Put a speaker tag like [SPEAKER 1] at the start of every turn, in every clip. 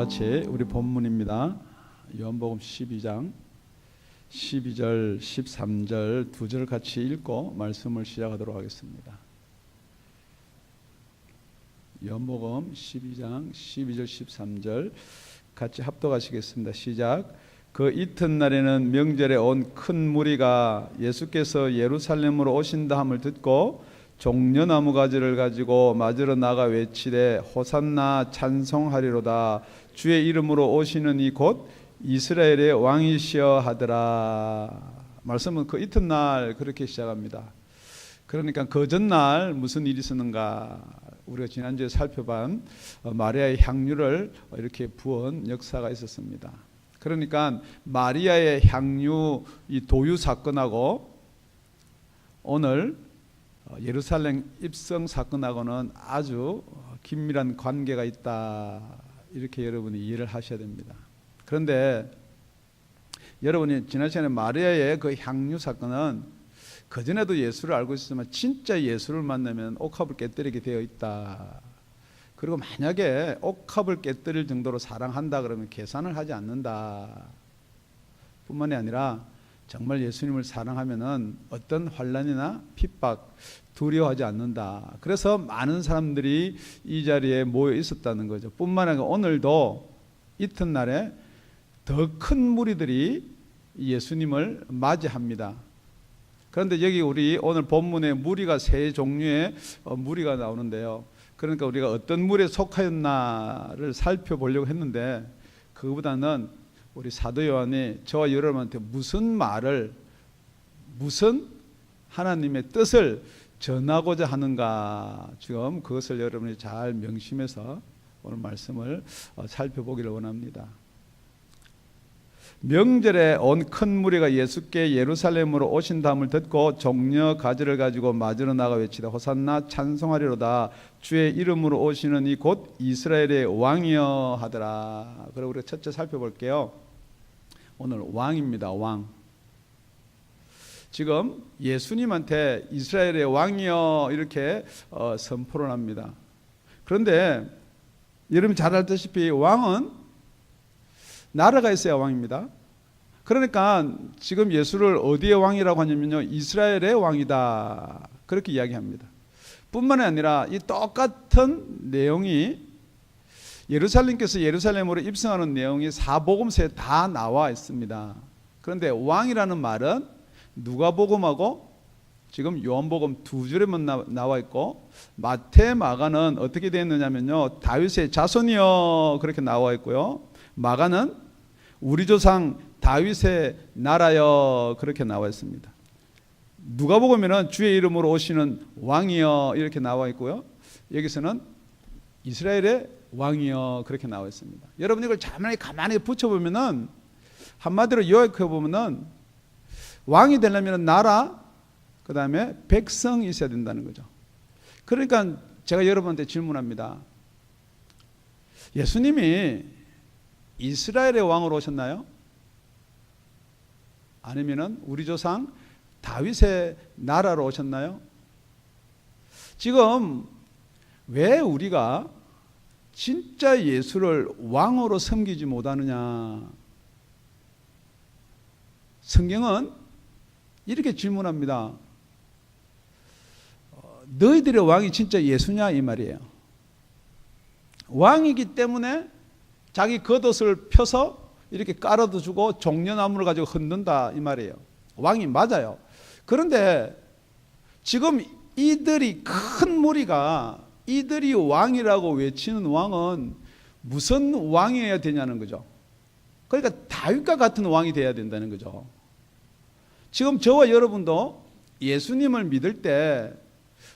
[SPEAKER 1] 같이 우리 본문입니다. 요한복음 12장 12절 13절 두 절 같이 읽고 말씀을 시작하도록 하겠습니다. 요한복음 12장 12절 13절 같이 합독하시겠습니다. 시작. 그 이튿날에는 명절에 온 큰 무리가 예수께서 예루살렘으로 오신다 함을 듣고 종려나무 가지를 가지고 맞으러 나가 외치되 호산나 찬송하리로다. 주의 이름으로 오시는 이 곧 이스라엘의 왕이시여 하더라. 말씀은 그 이튿날 그렇게 시작합니다. 그러니까 그 전날 무슨 일이 있었는가, 우리가 지난주에 살펴본 마리아의 향유를 이렇게 부은 역사가 있었습니다. 그러니까 마리아의 향유 이 도유 사건하고 오늘 예루살렘 입성 사건하고는 아주 긴밀한 관계가 있다, 이렇게 여러분이 이해를 하셔야 됩니다. 그런데 여러분이 지난 시간에 마리아의 그 향유 사건은 그전에도 예수를 알고 있었지만 진짜 예수를 만나면 옥합을 깨뜨리게 되어 있다. 그리고 만약에 옥합을 깨뜨릴 정도로 사랑한다 그러면 계산을 하지 않는다 뿐만이 아니라 정말 예수님을 사랑하면은 어떤 환난이나 핍박 두려워하지 않는다. 그래서 많은 사람들이 이 자리에 모여 있었다는 거죠. 뿐만 아니라 오늘도 이튿날에 더 큰 무리들이 예수님을 맞이합니다. 그런데 여기 우리 오늘 본문에 무리가 세 종류의 무리가 나오는데요. 그러니까 우리가 어떤 무리에 속하였나를 살펴보려고 했는데 그거보다는 우리 사도 요한이 저와 여러분한테 무슨 말을, 무슨 하나님의 뜻을 전하고자 하는가, 지금 그것을 여러분이 잘 명심해서 오늘 말씀을 살펴보기를 원합니다. 명절에 온 큰 무리가 예수께 예루살렘으로 오신다함을 듣고 종려 가지를 가지고 맞으러 나가 외치다 호산나 찬송하리로다. 주의 이름으로 오시는 이 곧 이스라엘의 왕이여 하더라. 그리고 우리가 첫째 살펴볼게요. 오늘 왕입니다. 왕. 지금 예수님한테 이스라엘의 왕이여 이렇게 선포를 합니다. 그런데 여러분 잘 알다시피 왕은 나라가 있어야 왕입니다. 그러니까 지금 예수를 어디의 왕이라고 하냐면요, 이스라엘의 왕이다, 그렇게 이야기합니다. 뿐만 아니라 이 똑같은 내용이 예루살렘께서 예루살렘으로 입성하는 내용이 사복음서에 다 나와 있습니다. 그런데 왕이라는 말은 누가복음하고 지금 요한복음 두 줄에만 나와 있고 마태, 마가는 어떻게 되어 있느냐면요, 다윗의 자손이여 그렇게 나와 있고요, 마가는 우리 조상 다윗의 나라여 그렇게 나와 있습니다. 누가복음에는 주의 이름으로 오시는 왕이여 이렇게 나와 있고요, 여기서는 이스라엘의 왕이여 그렇게 나와 있습니다. 여러분 이걸 가만히 붙여보면은, 한마디로 요약해보면은 왕이 되려면 나라, 그 다음에 백성이 있어야 된다는 거죠. 그러니까 제가 여러분한테 질문합니다. 예수님이 이스라엘의 왕으로 오셨나요? 아니면은 우리 조상 다윗의 나라로 오셨나요? 지금 왜 우리가 진짜 예수를 왕으로 섬기지 못하느냐? 성경은 이렇게 질문합니다. 너희들의 왕이 진짜 예수냐 이 말이에요. 왕이기 때문에 자기 겉옷을 펴서 이렇게 깔아도 주고 종려나무를 가지고 흔든다 이 말이에요. 왕이 맞아요. 그런데 지금 이들이 큰 무리가 이들이 왕이라고 외치는 왕은 무슨 왕이어야 되냐는 거죠. 그러니까 다윗과 같은 왕이 돼야 된다는 거죠. 지금 저와 여러분도 예수님을 믿을 때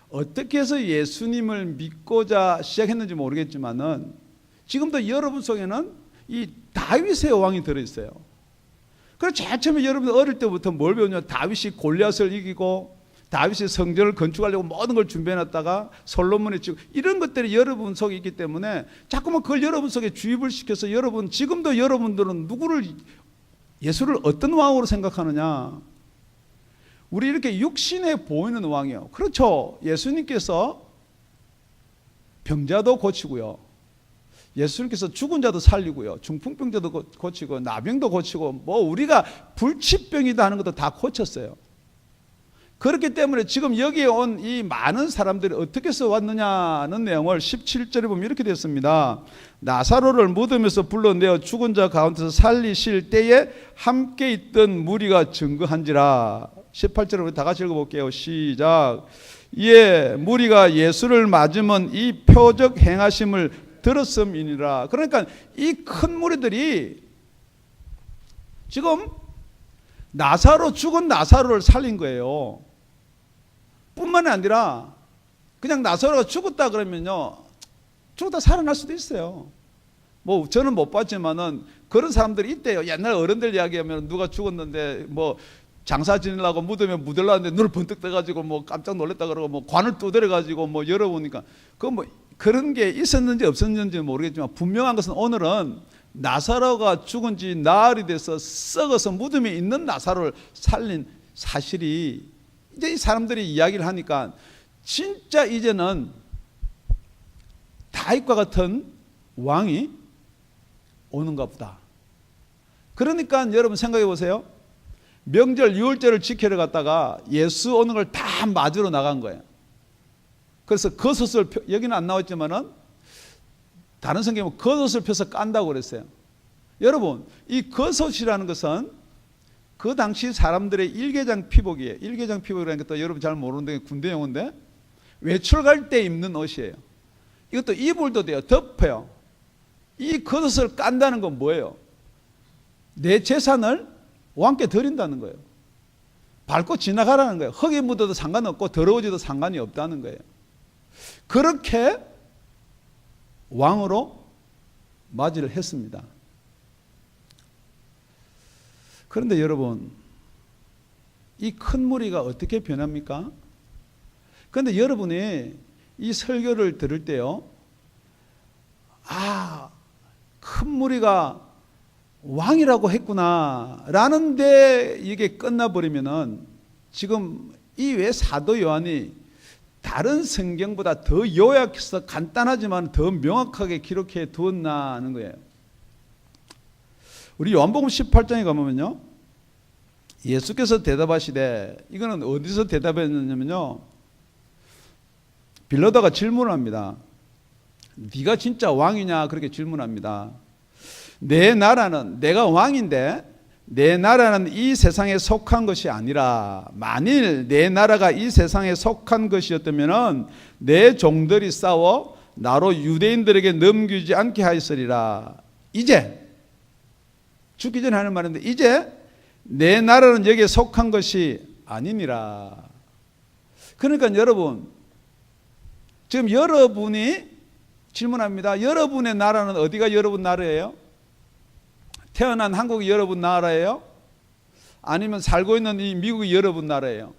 [SPEAKER 1] 어떻게 해서 예수님을 믿고자 시작했는지 모르겠지만은 지금도 여러분 속에는 이 다윗의 왕이 들어있어요. 그래서 제일 처음에 여러분 어릴 때부터 뭘 배우냐, 다윗이 골리앗을 이기고 다윗이 성전을 건축하려고 모든 걸 준비해놨다가 솔로몬이 지고 이런 것들이 여러분 속에 있기 때문에 자꾸만 그걸 여러분 속에 주입을 시켜서 여러분, 지금도 여러분들은 누구를, 예수를 어떤 왕으로 생각하느냐, 우리 이렇게 육신에 보이는 왕이요. 그렇죠. 예수님께서 병자도 고치고요, 예수님께서 죽은 자도 살리고요, 중풍병자도 고치고 나병도 고치고 뭐 우리가 불치병이다 하는 것도 다 고쳤어요. 그렇기 때문에 지금 여기에 온 이 많은 사람들이 어떻게 해서 왔느냐는 내용을 17절에 보면 이렇게 되었습니다. 나사로를 무덤에서 불러내어 죽은 자 가운데서 살리실 때에 함께 있던 무리가 증거한지라. 18절을 우리 다 같이 읽어볼게요. 시작. 이에 무리가 예수를 맞으면 이 표적 행하심을 들었음이니라. 그러니까 이 큰 무리들이 지금 죽은 나사로를 살린 거예요. 뿐만이 아니라 그냥 나사로가 죽었다 그러면요, 죽었다 살아날 수도 있어요. 뭐 저는 못 봤지만은 그런 사람들이 있대요. 옛날 어른들 이야기하면 누가 죽었는데 뭐 장사 지내려고 무덤에 묻으려는데 눈을 번뜩 떠가지고 뭐 깜짝 놀랐다 그러고 뭐 관을 두드려가지고 뭐 열어보니까 그 뭐 그런 게 있었는지 없었는지 모르겠지만 분명한 것은 오늘은 나사로가 죽은 지 나흘이 돼서 썩어서 무덤에 있는 나사로를 살린 사실이 이제 이 사람들이 이야기를 하니까 진짜 이제는 다윗과 같은 왕이 오는가 보다. 그러니까 여러분 생각해 보세요. 명절 유월절을 지키러 갔다가 예수 오는 걸 다 맞으러 나간 거예요. 그래서 겉옷을 여기는 안 나왔지만은 다른 성경은 겉옷을 펴서 깐다고 그랬어요. 여러분, 이 겉옷이라는 것은 그 당시 사람들의 일개장 피복이에요. 일개장 피복이라는 것도 여러분 잘 모르는데 군대 용어인데 외출 갈 때 입는 옷이에요. 이것도 이불도 돼요. 덮어요. 이 겉옷을 깐다는 건 뭐예요? 내 재산을 왕께 드린다는 거예요. 밟고 지나가라는 거예요. 흙이 묻어도 상관없고 더러워져도 상관이 없다는 거예요. 그렇게 왕으로 맞이를 했습니다. 그런데 여러분, 이 큰 무리가 어떻게 변합니까? 그런데 여러분이 이 설교를 들을 때요, 큰 무리가 왕이라고 했구나 라는데 이게 끝나버리면은 지금 이 외 사도 요한이 다른 성경보다 더 요약해서 간단하지만 더 명확하게 기록해 두었나 하는 거예요. 우리 요한복음 18장에 가보면요, 예수께서 대답하시되, 이거는 어디서 대답했느냐면요, 빌라도가 질문을 합니다. 네가 진짜 왕이냐 그렇게 질문합니다. 내 나라는, 내가 왕인데 내 나라는 이 세상에 속한 것이 아니라 만일 내 나라가 이 세상에 속한 것이었다면 내 종들이 싸워 나로 유대인들에게 넘기지 않게 하였으리라. 이제 죽기 전에 하는 말인데 이제 내 나라는 여기에 속한 것이 아니니라. 그러니까 여러분, 지금 여러분이 질문합니다. 여러분의 나라는 어디가 여러분 나라예요? 태어난 한국이 여러분 나라예요? 아니면 살고 있는 이 미국이 여러분 나라예요?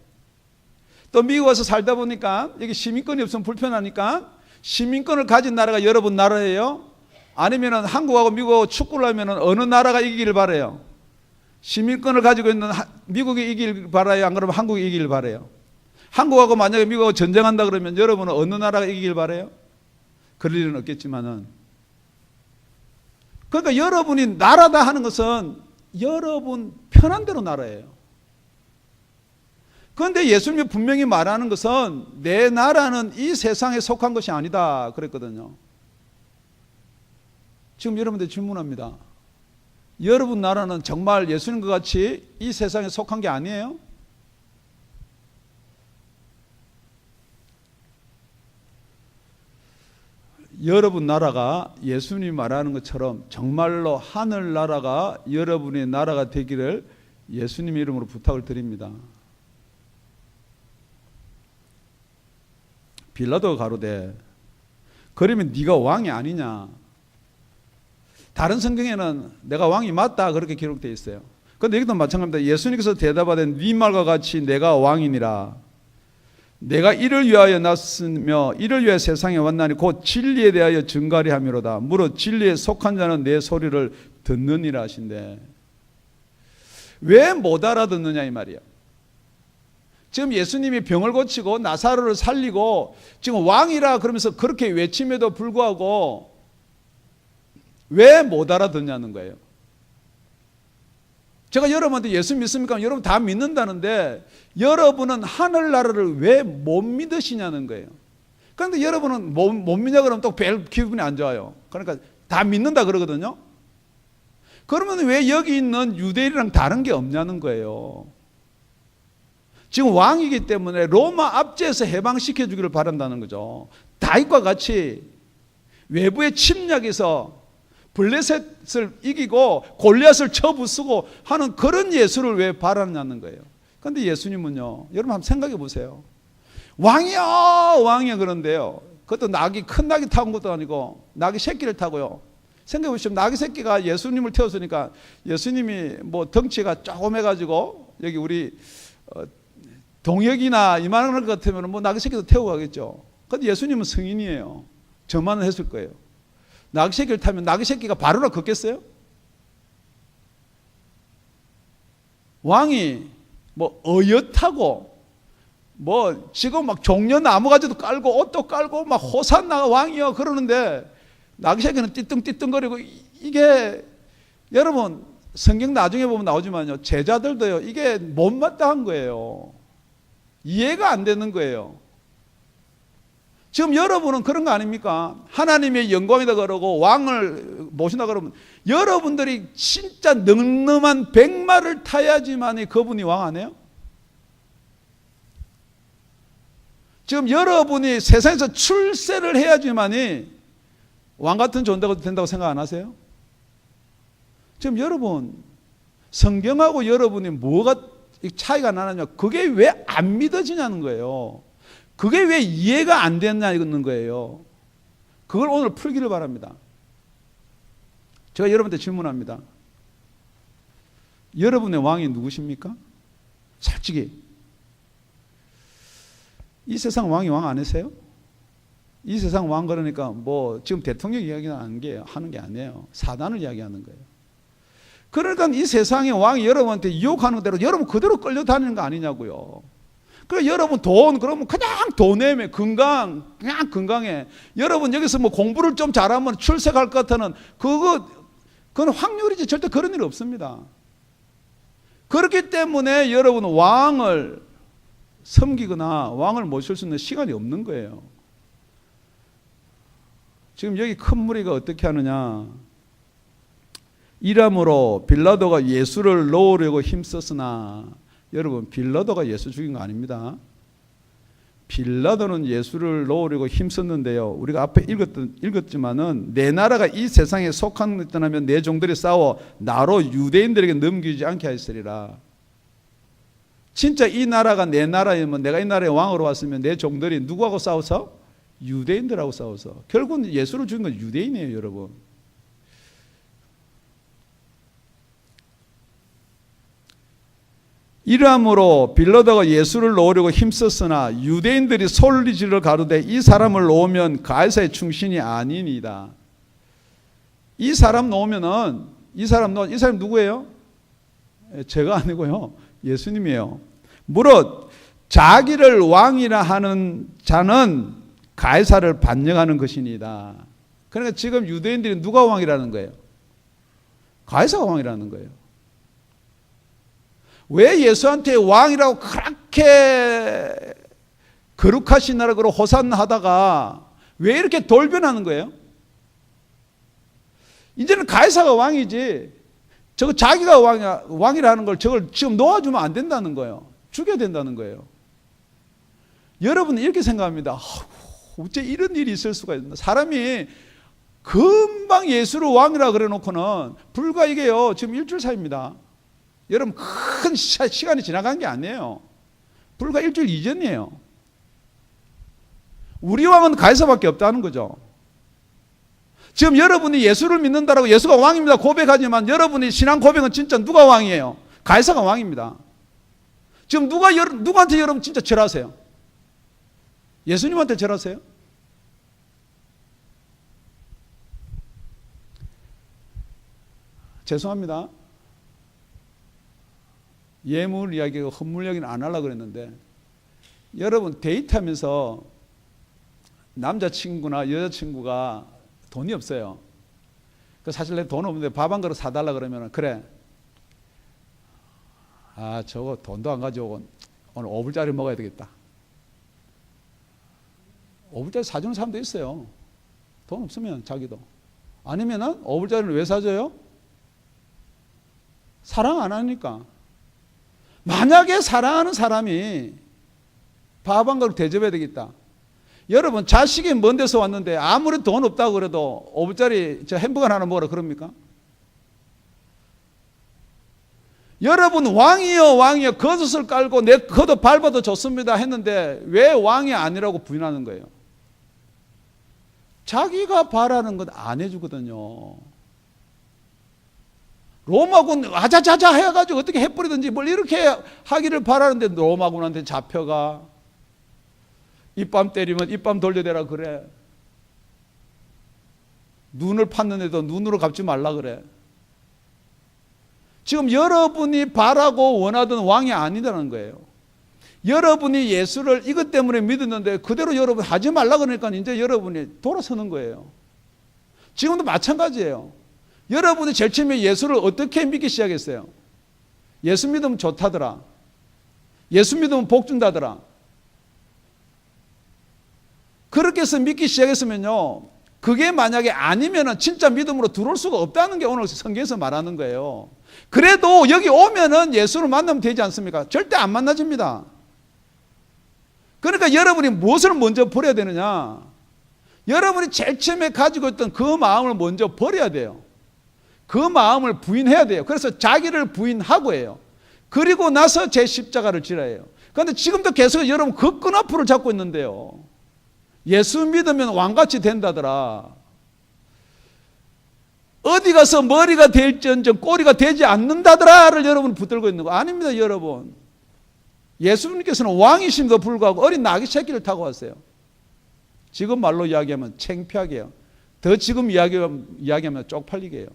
[SPEAKER 1] 또 미국 와서 살다 보니까 여기 시민권이 없으면 불편하니까 시민권을 가진 나라가 여러분 나라예요? 아니면 한국하고 미국하고 축구를 하면 어느 나라가 이기기를 바라요? 시민권을 가지고 있는 미국이 이기길 바라요? 안 그러면 한국이 이기길 바라요? 한국하고 만약에 미국하고 전쟁한다 그러면 여러분은 어느 나라가 이기길 바라요? 그럴 일은 없겠지만은, 그러니까 여러분이 나라다 하는 것은 여러분 편한 대로 나라예요. 그런데 예수님이 분명히 말하는 것은 내 나라는 이 세상에 속한 것이 아니다 그랬거든요. 지금 여러분들 질문합니다. 여러분 나라는 정말 예수님과 같이 이 세상에 속한 게 아니에요? 여러분 나라가 예수님이 말하는 것처럼 정말로 하늘나라가 여러분의 나라가 되기를 예수님의 이름으로 부탁을 드립니다. 빌라도가 가로되 그러면 네가 왕이 아니냐? 다른 성경에는 내가 왕이 맞다 그렇게 기록되어 있어요. 그런데 여기도 마찬가지입니다. 예수님께서 대답하되 네 말과 같이 내가 왕이니라. 내가 이를 위하여 났으며 이를 위하여 세상에 왔나니 곧 진리에 대하여 증거하리 함이로다. 무릇 진리에 속한 자는 내 소리를 듣느니라 하신대. 왜 못 알아듣느냐 이 말이에요. 지금 예수님이 병을 고치고 나사로를 살리고 지금 왕이라 그러면서 그렇게 외침에도 불구하고 왜 못 알아듣냐는 거예요. 제가 여러분한테 예수 믿습니까? 여러분 다 믿는다는데 여러분은 하늘나라를 왜 못 믿으시냐는 거예요. 그런데 여러분은 못 믿냐 그러면 또 별 기분이 안 좋아요. 그러니까 다 믿는다 그러거든요. 그러면 왜 여기 있는 유대인이랑 다른 게 없냐는 거예요. 지금 왕이기 때문에 로마 압제에서 해방시켜 주기를 바란다는 거죠. 다윗과 같이 외부의 침략에서 블레셋을 이기고 골리앗을 쳐부수고 하는 그런 예수를 왜 바라냐는 거예요. 그런데 예수님은요, 여러분 한번 생각해 보세요. 왕이야 왕이야 그런데요, 그것도 낙이 큰 낙이 타고 온 것도 아니고 낙이 새끼를 타고요. 생각해 보시면 낙이 새끼가 예수님을 태웠으니까 예수님이 뭐 덩치가 조금 해가지고 여기 우리 동혁이나 이만한 것 같으면 뭐 낙이 새끼도 태우고 가겠죠. 그런데 예수님은 성인이에요. 저만은 했을 거예요. 낙이 새끼를 타면 낙이 새끼가 바로나 걷겠어요? 왕이 뭐 어엿하고 뭐 지금 막 종려나무 가지도 깔고 옷도 깔고 막 호산나 왕이여 그러는데 낙이 새끼는 띠뚱띠뚱거리고, 이게 여러분 성경 나중에 보면 나오지만요, 제자들도요 이게 못마땅한 거예요. 이해가 안 되는 거예요. 지금 여러분은 그런 거 아닙니까? 하나님의 영광이다 그러고 왕을 모신다 그러면 여러분들이 진짜 늠름한 백마를 타야지만이 그분이 왕 안 해요? 지금 여러분이 세상에서 출세를 해야지만이 왕 같은 존재가 된다고 생각 안 하세요? 지금 여러분 성경하고 여러분이 뭐가 차이가 나느냐, 그게 왜 안 믿어지냐는 거예요. 그게 왜 이해가 안 됐냐는 거예요. 그걸 오늘 풀기를 바랍니다. 제가 여러분한테 질문합니다. 여러분의 왕이 누구십니까? 솔직히 이 세상 왕이 왕 아니세요? 이 세상 왕 그러니까 뭐 지금 대통령 이야기하는 게 아니에요. 사단을 이야기하는 거예요. 그러니까 이 세상의 왕이 여러분한테 유혹하는 대로 여러분 그대로 끌려다니는 거 아니냐고요. 그래 여러분 돈 그러면 그냥 돈 내면 그냥 건강해. 여러분 여기서 뭐 공부를 좀 잘하면 출세할 것 같다는 그건 확률이지 절대 그런 일 없습니다. 그렇기 때문에 여러분 왕을 섬기거나 왕을 모실 수 있는 시간이 없는 거예요. 지금 여기 큰 무리가 어떻게 하느냐, 이러므로 빌라도가 예수를 놓으려고 힘썼으나, 여러분 빌라도가 예수 죽인 거 아닙니다. 빌라도는 예수를 놓으려고 힘썼는데요, 우리가 앞에 읽었지만은 내 나라가 이 세상에 속한 것 떠나면 내 종들이 싸워 나로 유대인들에게 넘기지 않게 하였으리라. 진짜 이 나라가 내 나라이면, 내가 이 나라의 왕으로 왔으면 내 종들이 누구하고 싸워서? 유대인들하고 싸워서. 결국은 예수를 죽인 건 유대인이에요, 여러분. 이러므로 빌라도가 예수를 놓으려고 힘썼으나 유대인들이 소리지르러 가로되 이 사람을 놓으면 가이사의 충신이 아니니이다. 이 사람 놓으면은 이 사람 누구예요? 제가 아니고요, 예수님이에요. 무릇 자기를 왕이라 하는 자는 가이사를 반영하는 것이니이다. 그러니까 지금 유대인들이 누가 왕이라는 거예요? 가이사가 왕이라는 거예요. 왜 예수한테 왕이라고 그렇게 거룩하신 나라로 호산나 하다가 왜 이렇게 돌변하는 거예요? 이제는 가이사가 왕이지, 저거 자기가 왕이라는 걸 저걸 지금 놓아주면 안 된다는 거예요. 죽여야 된다는 거예요. 여러분은 이렇게 생각합니다. 어째 이런 일이 있을 수가 있나? 사람이 금방 예수를 왕이라 그래 놓고는 불과 이게요 지금 일주일 사이입니다. 여러분 큰 시간이 지나간 게 아니에요. 불과 일주일 이전이에요. 우리 왕은 가이사밖에 없다는 거죠. 지금 여러분이 예수를 믿는다라고 예수가 왕입니다 고백하지만 여러분이 신앙 고백은 진짜 누가 왕이에요? 가이사가 왕입니다. 지금 누구한테 여러분 진짜 절하세요? 예수님한테 절하세요? 죄송합니다. 예물 이야기가 헌물 이야기는 안 하려고 그랬는데, 여러분 데이트하면서 남자친구나 여자친구가 돈이 없어요. 사실 내 돈 없는데 밥 한 그릇 사달라 그러면 그래. 저거 돈도 안 가져오고 오늘 5불짜리 먹어야 되겠다. 5불짜리 사주는 사람도 있어요. 돈 없으면 자기도. 아니면은 5불짜리를 왜 사줘요? 사랑 안 하니까. 만약에 사랑하는 사람이 밥 한 그릇 대접해야 되겠다. 여러분 자식이 먼 데서 왔는데 아무리 돈 없다고 그래도 5불짜리 저 햄버거 하나 먹으라 그럽니까? 여러분 왕이여 왕이여 겉옷을 깔고 내 겉옷 밟아도 좋습니다 했는데 왜 왕이 아니라고 부인하는 거예요? 자기가 바라는 건 안 해주거든요. 로마군 아자자자 해가지고 어떻게 해버리든지 뭘 이렇게 하기를 바라는데 로마군한테 잡혀가. 입밤 때리면 입밤 돌려대라 그래. 눈을 팠는데도 눈으로 갚지 말라 그래. 지금 여러분이 바라고 원하던 왕이 아니라는 거예요. 여러분이 예수를 이것 때문에 믿었는데 그대로 여러분 하지 말라 그러니까 이제 여러분이 돌아서는 거예요. 지금도 마찬가지예요. 여러분이 제일 처음에 예수를 어떻게 믿기 시작했어요? 예수 믿으면 좋다더라. 예수 믿으면 복 준다더라. 그렇게 해서 믿기 시작했으면요, 그게 만약에 아니면은 진짜 믿음으로 들어올 수가 없다는 게 오늘 성경에서 말하는 거예요. 그래도 여기 오면은 예수를 만나면 되지 않습니까? 절대 안 만나집니다. 그러니까 여러분이 무엇을 먼저 버려야 되느냐? 여러분이 제일 처음에 가지고 있던 그 마음을 먼저 버려야 돼요. 그 마음을 부인해야 돼요. 그래서 자기를 부인하고 해요. 그리고 나서 제 십자가를 지라 해요. 그런데 지금도 계속 여러분 그 끈앞을 잡고 있는데요. 예수 믿으면 왕같이 된다더라. 어디 가서 머리가 될지언정 꼬리가 되지 않는다더라를 여러분 붙들고 있는 거 아닙니다, 여러분. 예수님께서는 왕이심도 불구하고 어린 나귀 새끼를 타고 왔어요. 지금 말로 이야기하면 창피하게 해요. 더 지금 이야기하면 쪽팔리게 해요.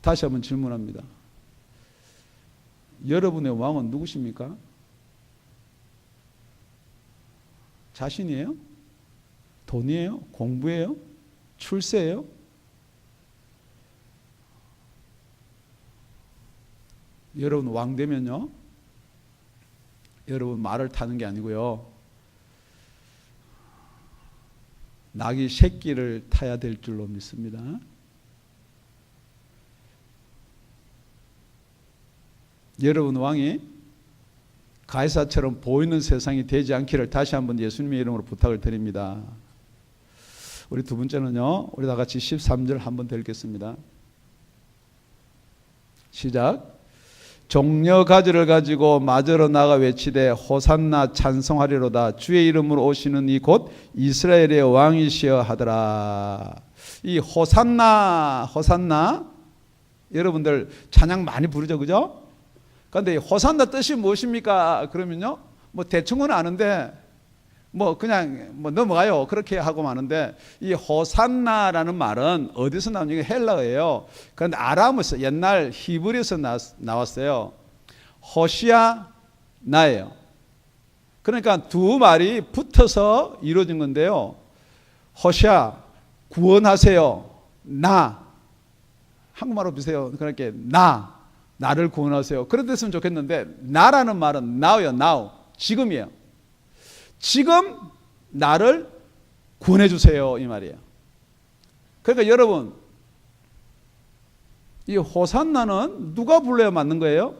[SPEAKER 1] 다시 한번 질문합니다. 여러분의 왕은 누구십니까? 자신이에요? 돈이에요? 공부예요? 출세예요? 여러분 왕 되면요, 여러분 말을 타는 게 아니고요, 나귀 새끼를 타야 될 줄로 믿습니다. 여러분 왕이 가이사처럼 보이는 세상이 되지 않기를 다시 한번 예수님의 이름으로 부탁을 드립니다. 우리 두 번째는요, 우리 다 같이 13절 한번 더 읽겠습니다. 시작. 종려 가지를 가지고 마저로 나가 외치되 호산나 찬송하리로다. 주의 이름으로 오시는 이 곧 이스라엘의 왕이시여 하더라. 이 호산나 여러분들 찬양 많이 부르죠, 그죠? 그런데 호산나 뜻이 무엇입니까? 그러면요, 뭐 대충은 아는데 뭐 그냥 뭐 넘어가요. 그렇게 하고 마는데 이 호산나라는 말은 어디서 나오는 게 헬라어예요. 그런데 아람에서 옛날 히브리에서 나왔어요. 호시아나예요. 그러니까 두 말이 붙어서 이루어진 건데요. 호시아 구원하세요. 나 한국말로 비세요. 그렇게 나를 구원하세요. 그런 됐으면 좋겠는데 나라는 말은 now요. now 지금이에요. 지금 나를 구원해 주세요 이 말이에요. 그러니까 여러분 이 호산나는 누가 불러야 맞는 거예요?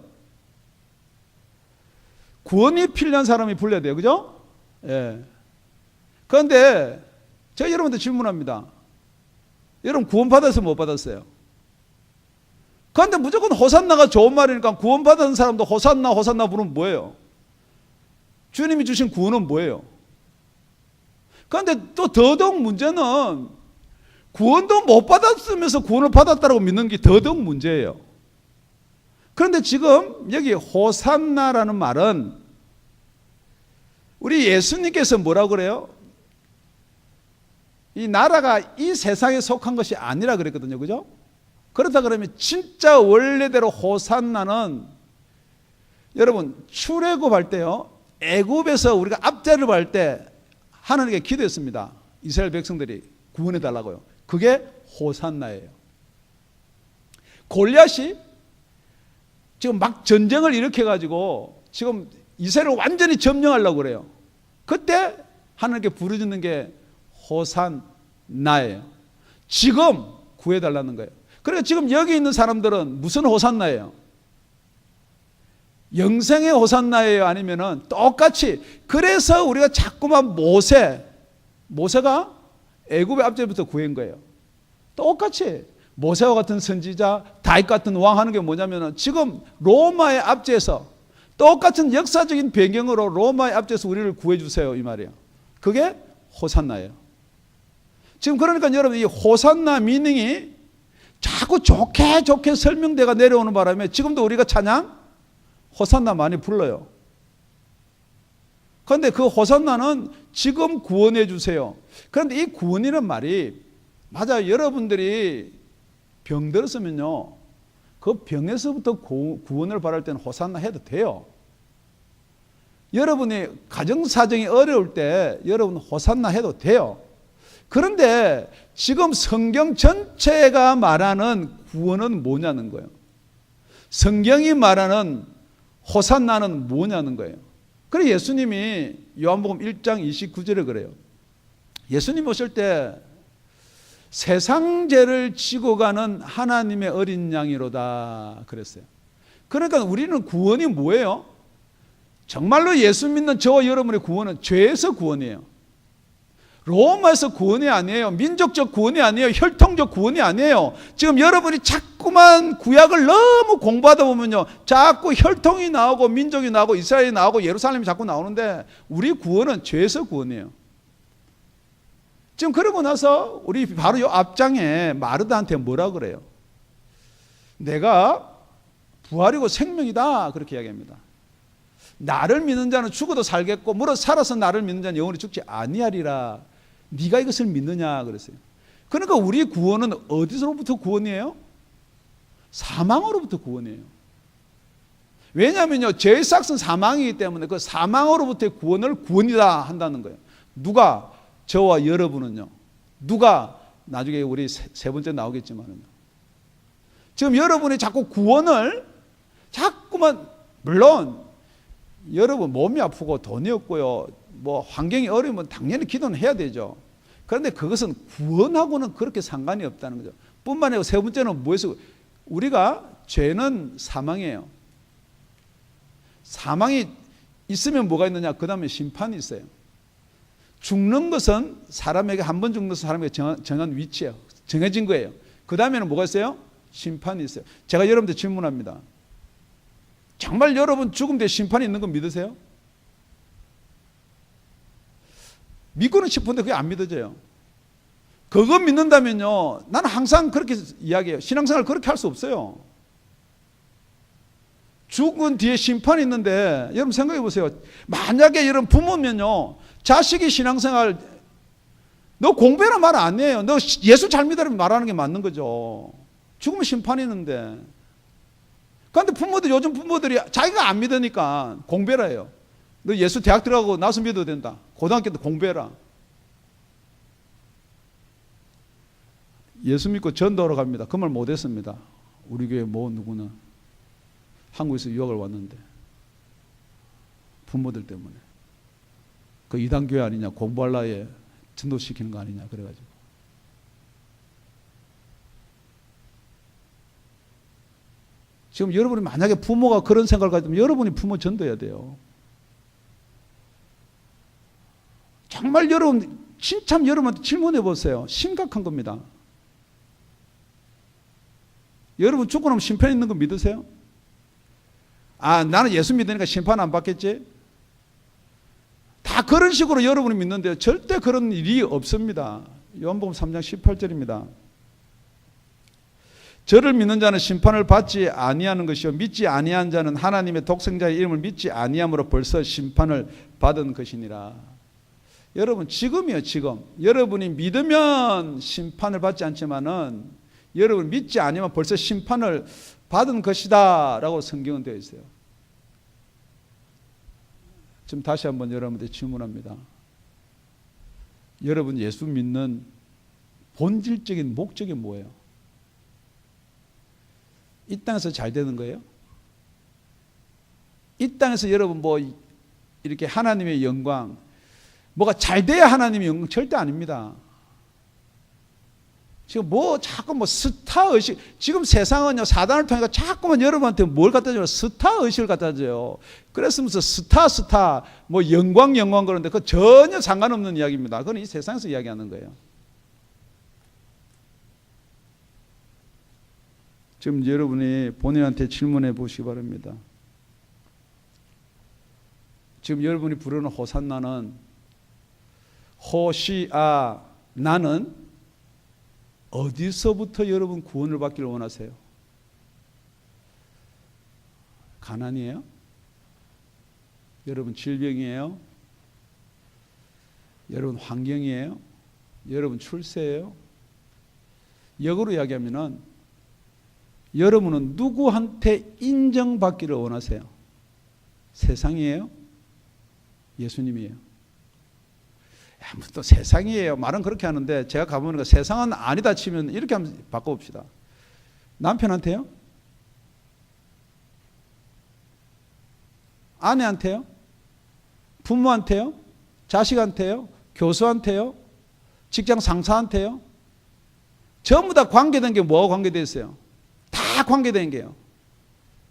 [SPEAKER 1] 구원이 필요한 사람이 불러야 돼요, 그죠? 예. 그런데 제가 여러분한테 질문합니다. 여러분 구원 받아서 못 받았어요? 그런데 무조건 호산나가 좋은 말이니까 구원 받은 사람도 호산나 부르면 뭐예요? 주님이 주신 구원은 뭐예요? 그런데 또 더더욱 문제는 구원도 못 받았으면서 구원을 받았다고 믿는 게 더더욱 문제예요. 그런데 지금 여기 호산나라는 말은 우리 예수님께서 뭐라고 그래요? 이 나라가 이 세상에 속한 것이 아니라 그랬거든요, 그죠? 그렇다 그러면 진짜 원래대로 호산나는 여러분 출애굽할 때요, 애굽에서 우리가 앞자를 할 때 하나님께 기도했습니다. 이스라엘 백성들이 구원해 달라고요. 그게 호산나예요. 골리앗이 지금 막 전쟁을 일으켜가지고 지금 이스라엘을 완전히 점령하려고 그래요. 그때 하나님께 부르짖는 게 호산나예요. 지금 구해달라는 거예요. 그러니까 지금 여기 있는 사람들은 무슨 호산나예요? 영생의 호산나예요? 아니면은 똑같이, 그래서 우리가 자꾸만 모세가 애굽의 압제부터 구한 거예요. 똑같이 모세와 같은 선지자, 다윗 같은 왕 하는 게 뭐냐면은 지금 로마의 압제에서 똑같은 역사적인 배경으로 로마의 압제에서 우리를 구해주세요, 이 말이에요. 그게 호산나예요. 지금 그러니까 여러분, 이 호산나 미닝이 자꾸 좋게 설명대가 내려오는 바람에 지금도 우리가 찬양 호산나 많이 불러요. 그런데 그 호산나는 지금 구원해 주세요. 그런데 이 구원이라는 말이, 맞아요. 여러분들이 병들었으면요, 그 병에서부터 구원을 바랄 때는 호산나 해도 돼요. 여러분이 가정사정이 어려울 때 여러분 호산나 해도 돼요. 그런데 지금 성경 전체가 말하는 구원은 뭐냐는 거예요. 성경이 말하는 호산나는 뭐냐는 거예요. 그래서 예수님이 요한복음 1장 29절에 그래요. 예수님 오실 때 세상 죄를 지고 가는 하나님의 어린 양이로다 그랬어요. 그러니까 우리는 구원이 뭐예요? 정말로 예수 믿는 저와 여러분의 구원은 죄에서 구원이에요. 로마에서 구원이 아니에요. 민족적 구원이 아니에요. 혈통적 구원이 아니에요. 지금 여러분이 자꾸만 구약을 너무 공부하다 보면요, 자꾸 혈통이 나오고 민족이 나오고 이스라엘이 나오고 예루살렘이 자꾸 나오는데, 우리 구원은 죄에서 구원이에요. 지금 그러고 나서 우리 바로 요 앞장에 마르다한테 뭐라 그래요? 내가 부활이고 생명이다 그렇게 이야기합니다. 나를 믿는 자는 죽어도 살겠고 무릇 살아서 나를 믿는 자는 영원히 죽지 아니하리라. 네가 이것을 믿느냐 그랬어요. 그러니까 우리 구원은 어디서부터 구원이에요? 사망으로부터 구원이에요. 왜냐하면요, 죄의 삭은 사망이기 때문에 그 사망으로부터의 구원을 구원이다 한다는 거예요. 누가? 저와 여러분은요. 누가? 나중에 우리 세 번째 나오겠지만은요. 지금 여러분이 자꾸 구원을 자꾸만, 물론 여러분 몸이 아프고 돈이 없고요, 뭐 환경이 어려우면 당연히 기도는 해야 되죠. 그런데 그것은 구원하고는 그렇게 상관이 없다는 거죠. 뿐만 아니라 세 번째는 뭐에서, 우리가 죄는 사망이에요. 사망이 있으면 뭐가 있느냐? 그 다음에 심판이 있어요. 죽는 것은 사람에게 한 번 죽는 것은 사람에게 정한 위치예요. 정해진 거예요. 그 다음에는 뭐가 있어요? 심판이 있어요. 제가 여러분들 질문합니다. 정말 여러분 죽음 뒤에 심판이 있는 거 믿으세요? 믿고는 싶은데 그게 안 믿어져요. 그거 믿는다면요, 나는 항상 그렇게 이야기해요. 신앙생활 그렇게 할 수 없어요. 죽은 뒤에 심판이 있는데, 여러분 생각해 보세요. 만약에 여러분 부모면요, 자식이 신앙생활, 너 공부해라 말 안 해요. 너 예수 잘 믿으라 말하는 게 맞는 거죠. 죽으면 심판이 있는데. 그런데 부모들, 요즘 부모들이 자기가 안 믿으니까 공부해라 해요. 너 예수 대학 들어가고 나서 믿어도 된다. 고등학교 때 공부해라. 예수 믿고 전도하러 갑니다. 그 말 못했습니다. 우리 교회 뭐 누구는 한국에서 유학을 왔는데 부모들 때문에 그 이단 교회 아니냐, 공부할 나이에 전도시키는 거 아니냐 그래가지고. 지금 여러분이 만약에 부모가 그런 생각을 가지면 여러분이 부모 전도해야 돼요. 정말 여러분, 진짜 여러분한테 질문해 보세요. 심각한 겁니다. 여러분 죽고 나면 심판 있는 거 믿으세요? 아, 나는 예수 믿으니까 심판 안 받겠지? 다 그런 식으로 여러분이 믿는데요, 절대 그런 일이 없습니다. 요한복음 3장 18절입니다. 저를 믿는 자는 심판을 받지 아니하는 것이요 믿지 아니한 자는 하나님의 독생자의 이름을 믿지 아니함으로 벌써 심판을 받은 것이니라. 여러분 지금이요, 지금 여러분이 믿으면 심판을 받지 않지만은 여러분 믿지 아니면 벌써 심판을 받은 것이다 라고 성경은 되어 있어요. 지금 다시 한번 여러분들 질문합니다. 여러분 예수 믿는 본질적인 목적이 뭐예요? 이 땅에서 잘 되는 거예요? 이 땅에서 여러분 뭐 이렇게 하나님의 영광, 뭐가 잘 돼야 하나님의 영광 절대 아닙니다. 지금 뭐 자꾸 뭐 스타 의식, 지금 세상은요 사단을 통해 자꾸만 여러분한테 뭘 갖다 줘요? 스타 의식을 갖다 줘요. 그래서 무슨 스타 뭐 영광 그러는데 그 전혀 상관없는 이야기입니다. 그건 이 세상에서 이야기하는 거예요. 지금 여러분이 본인한테 질문해 보시기 바랍니다. 지금 여러분이 부르는 호산나는 호시아 나는 어디서부터 여러분 구원을 받기를 원하세요? 가난이에요? 여러분 질병이에요? 여러분 환경이에요? 여러분 출세예요? 역으로 이야기하면은 여러분은 누구한테 인정받기를 원하세요? 세상이에요? 예수님이에요? 또 세상이에요. 말은 그렇게 하는데 제가 가보니까 세상은 아니다 치면 이렇게 한번 바꿔봅시다. 남편한테요? 아내한테요? 부모한테요? 자식한테요? 교수한테요? 직장 상사한테요? 전부 다 관계된 게 뭐하고 관계되어 있어요? 다 관계된 게요.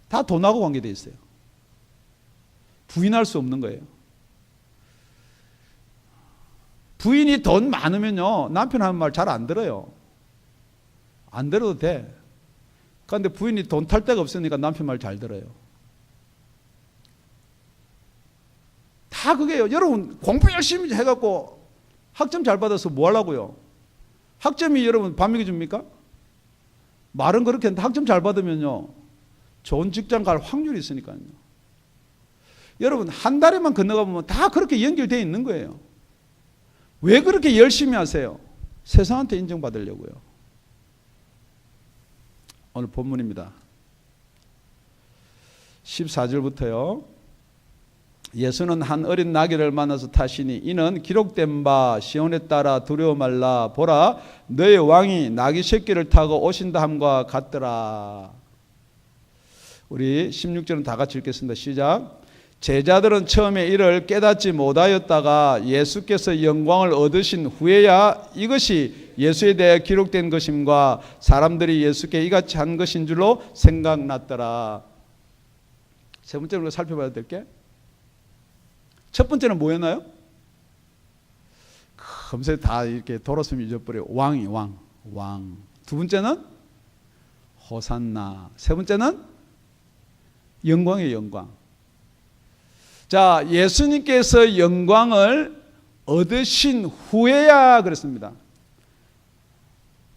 [SPEAKER 1] 다 돈하고 관계되어 있어요. 부인할 수 없는 거예요. 부인이 돈 많으면요 남편 하는 말 잘 안 들어요. 안 들어도 돼. 그런데 부인이 돈 탈 데가 없으니까 남편 말 잘 들어요. 다 그게요. 여러분 공부 열심히 해갖고 학점 잘 받아서 뭐 하려고요? 학점이 여러분 밥 먹여줍니까? 말은 그렇게 했는데 학점 잘 받으면요 좋은 직장 갈 확률이 있으니까요. 여러분 한 달에만 건너가 보면 다 그렇게 연결되어 있는 거예요. 왜 그렇게 열심히 하세요? 세상한테 인정받으려고요. 오늘 본문입니다. 14절부터요. 예수는 한 어린 나귀를 만나서 타시니 이는 기록된 바 시온에 따라 두려워 말라 보라 너의 왕이 나귀 새끼를 타고 오신다 함과 같더라. 우리 16절은 다 같이 읽겠습니다. 시작. 제자들은 처음에 이를 깨닫지 못하였다가 예수께서 영광을 얻으신 후에야 이것이 예수에 대해 기록된 것임과 사람들이 예수께 이같이 한 것인 줄로 생각났더라. 세 번째로 살펴봐야 될 게 첫 번째는 뭐였나요? 금세 다 이렇게 돌았으면 잊어버려요. 왕이 왕. 두 번째는 호산나. 세 번째는 영광이에요. 영광. 자, 예수님께서 영광을 얻으신 후에야 그랬습니다.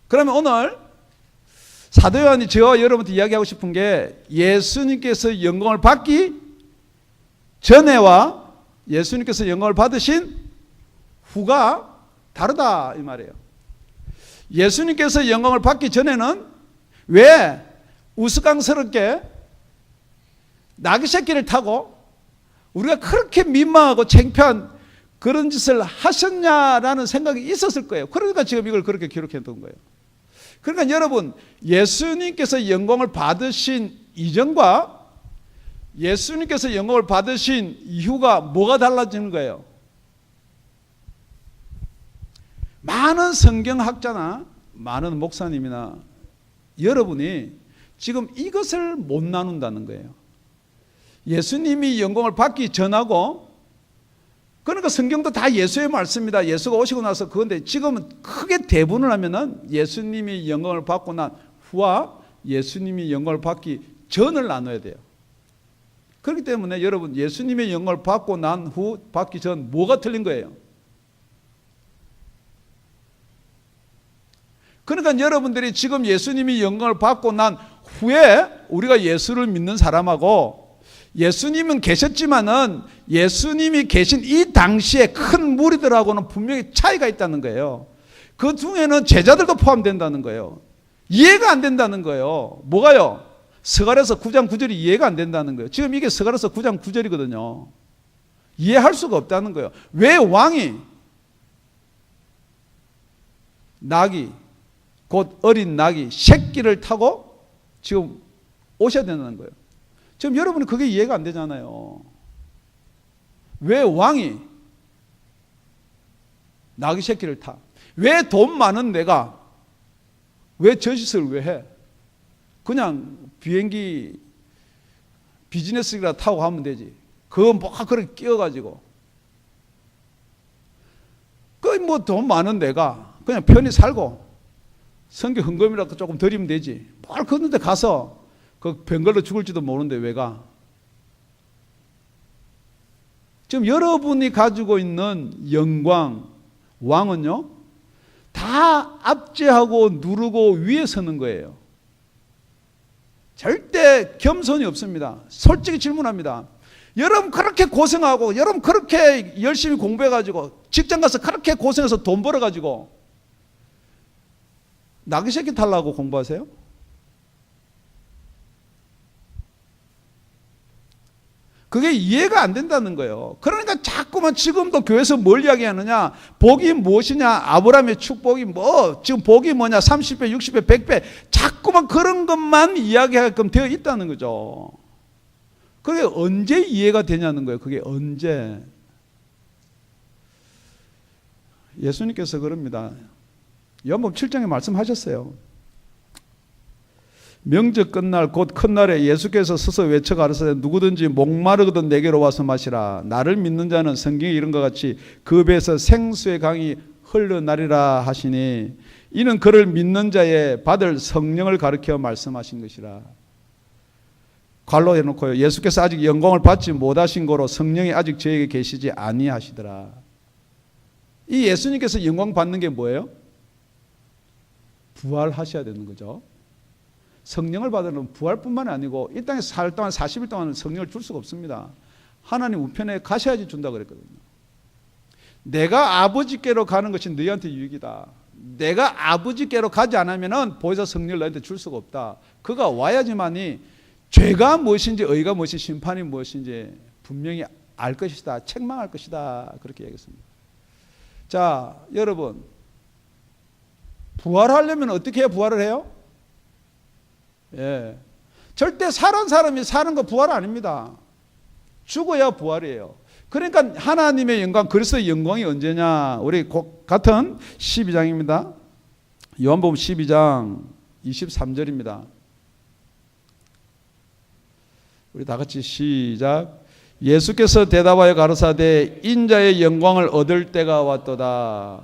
[SPEAKER 1] 그러면 오늘 사도 요한이 저와 여러분한테 이야기하고 싶은 게 예수님께서 영광을 받기 전에와 예수님께서 영광을 받으신 후가 다르다 이 말이에요. 예수님께서 영광을 받기 전에는 왜 우스꽝스럽게 나귀 새끼를 타고 우리가 그렇게 민망하고 창피한 그런 짓을 하셨냐라는 생각이 있었을 거예요. 그러니까 지금 이걸 그렇게 기록했던 거예요. 그러니까 여러분 예수님께서 영광을 받으신 이전과 예수님께서 영광을 받으신 이후가 뭐가 달라지는 거예요? 많은 성경학자나 많은 목사님이나 여러분이 지금 이것을 못 나눈다는 거예요. 예수님이 영광을 받기 전하고 그러니까 성경도 다 예수의 말씀입니다. 예수가 오시고 나서 그건데 지금은 크게 대분을 하면은 예수님이 영광을 받고 난 후와 예수님이 영광을 받기 전을 나눠야 돼요. 그렇기 때문에 여러분 예수님의 영광을 받고 난 후 받기 전 뭐가 틀린 거예요? 그러니까 여러분들이 지금 예수님이 영광을 받고 난 후에 우리가 예수를 믿는 사람하고 예수님은 계셨지만은 예수님이 계신 이 당시에 큰 무리들하고는 분명히 차이가 있다는 거예요. 그 중에는 제자들도 포함된다는 거예요. 이해가 안 된다는 거예요. 뭐가요? 스가랴서 9장 9절이 이해가 안 된다는 거예요. 지금 이게 스가랴서 9장 9절이거든요. 이해할 수가 없다는 거예요. 왜 왕이 낙이, 곧 어린 낙이 새끼를 타고 지금 오셔야 된다는 거예요. 지금 여러분은 그게 이해가 안 되잖아요. 왜 왕이 낙이 새끼를 타? 왜 돈 많은 내가 왜 저 짓을 왜 해? 그냥 비행기 비즈니스기라 타고 가면 되지. 그거 뭐 그렇게 끼어가지고. 그 뭐 돈 많은 내가 그냥 편히 살고 성경 헌금이라도 조금 드리면 되지. 뭘 그런데 가서 그 병걸로 죽을지도 모르는데 왜 가? 지금 여러분이 가지고 있는 영광, 왕은요, 다 압제하고 누르고 위에 서는 거예요. 절대 겸손이 없습니다. 솔직히 질문합니다. 여러분 그렇게 고생하고, 여러분 그렇게 열심히 공부해가지고, 직장 가서 그렇게 고생해서 돈 벌어가지고, 낙이 새끼 타려고 공부하세요? 그게 이해가 안 된다는 거예요. 그러니까 자꾸만 지금도 교회에서 뭘 이야기하느냐, 복이 무엇이냐, 아브라함의 축복이 뭐, 지금 복이 뭐냐, 30배, 60배, 100배, 자꾸만 그런 것만 이야기하게끔 되어 있다는 거죠. 그게 언제 이해가 되냐는 거예요. 그게 언제. 예수님께서 그럽니다. 요한복음 7장에 말씀하셨어요. 명절 끝날 곧 큰날에 예수께서 서서 외쳐 가르치되 누구든지 목마르거든 내게로 와서 마시라. 나를 믿는 자는 성경에 이런 것 같이 그 배에서 생수의 강이 흘러나리라 하시니 이는 그를 믿는 자의 받을 성령을 가르쳐 말씀하신 것이라. 괄로 해놓고요. 예수께서 아직 영광을 받지 못하신 거로 성령이 아직 저에게 계시지 아니하시더라. 이 예수님께서 영광 받는 게 뭐예요? 부활하셔야 되는 거죠. 성령을 받으려면 부활뿐만 아니고 이 땅에 살 동안 40일 동안 성령을 줄 수가 없습니다. 하나님 우편에 가셔야지 준다 그랬거든요. 내가 아버지께로 가는 것이 너희한테 유익이다. 내가 아버지께로 가지 않으면 보혜사 성령을 너희한테 줄 수가 없다. 그가 와야지만이 죄가 무엇인지 의가 무엇인지 심판이 무엇인지 분명히 알 것이다. 책망할 것이다. 그렇게 얘기했습니다. 자, 여러분, 부활하려면 어떻게 해야 부활을 해요? 예. 절대 살은 사람이 사는 거 부활 아닙니다. 죽어야 부활이에요. 그러니까 하나님의 영광, 그리스도의 영광이 언제냐? 우리 같은 12장입니다. 요한복음 12장 23절입니다. 우리 다 같이 시작. 예수께서 대답하여 가르사대 인자의 영광을 얻을 때가 왔도다.